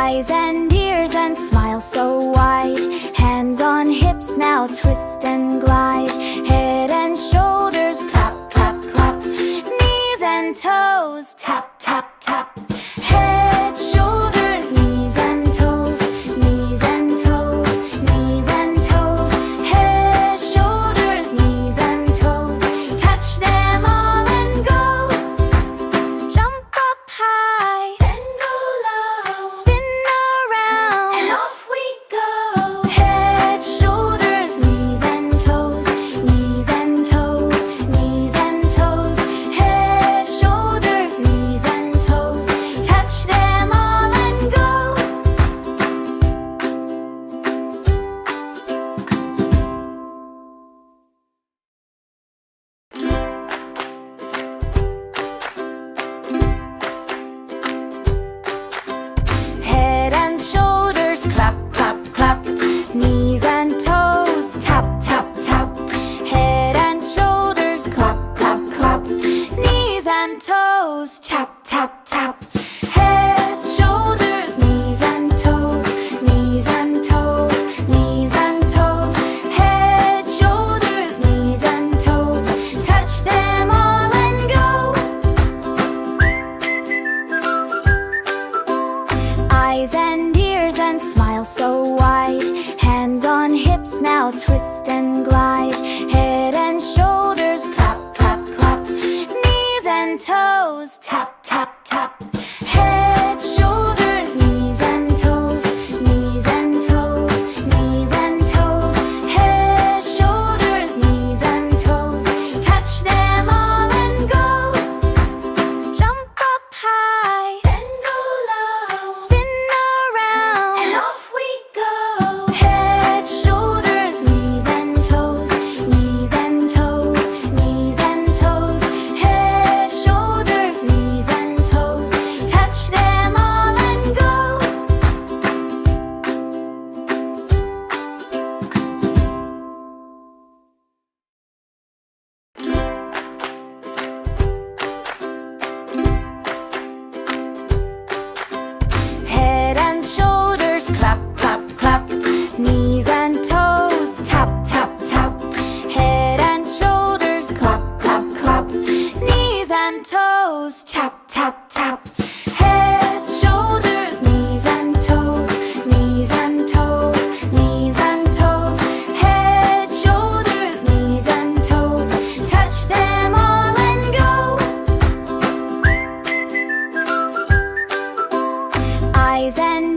Eyes and ears and smile so wide. Hands on hips, now twist and glide. Head and shoulders, clap, clap, clap. Knees and toes, tap, tap, tap. Head, shoulders, knees and toes. Knees and toes, knees and toes. Head, shoulders, knees and toes. Touch them all and go. Jump up high, then go low. Spin around, and off we go. Head, shoulders, knees and toes. Knees and toes, knees and toes. Head, shoulders, knees and toes. Touch them all and go. Head and shoulders, clap, clap, clap. Knees and toes, tap, tap, tap. Head and shoulders, clap, clap, clap. Knees and toes, tap, tap, tap. Head, shoulders, knees and toes. Knees and toes, knees and toes. Head, shoulders, knees and toes. Touch them all and go. Eyes and ears and smile so wide. Hands on hips, now twist and glide. Head and shoulders, clap, clap, clap. Knees and toes, tap, tap, tap. Head, shoulders, knees and toes. Knees and toes, knees and toes. Head, shoulders, knees and toes. Touch them all and go. Jump up high, then go low. Spin around, and off we go. Head, shoulders, knees and toes. Knees and toes, knees and toes. Head, shoulders, knees and toes. Touch them all and go. Head and shoulders, clap, clap, clap. Knees and toes, tap, tap, tap. Head and shoulders, clap, clap, clap. Knees and toes, tap, tap, tap. Head, shoulders, knees and toes. Knees and toes, knees and toes. Head, shoulders, knees and toes. Touch them all and go. Eyes and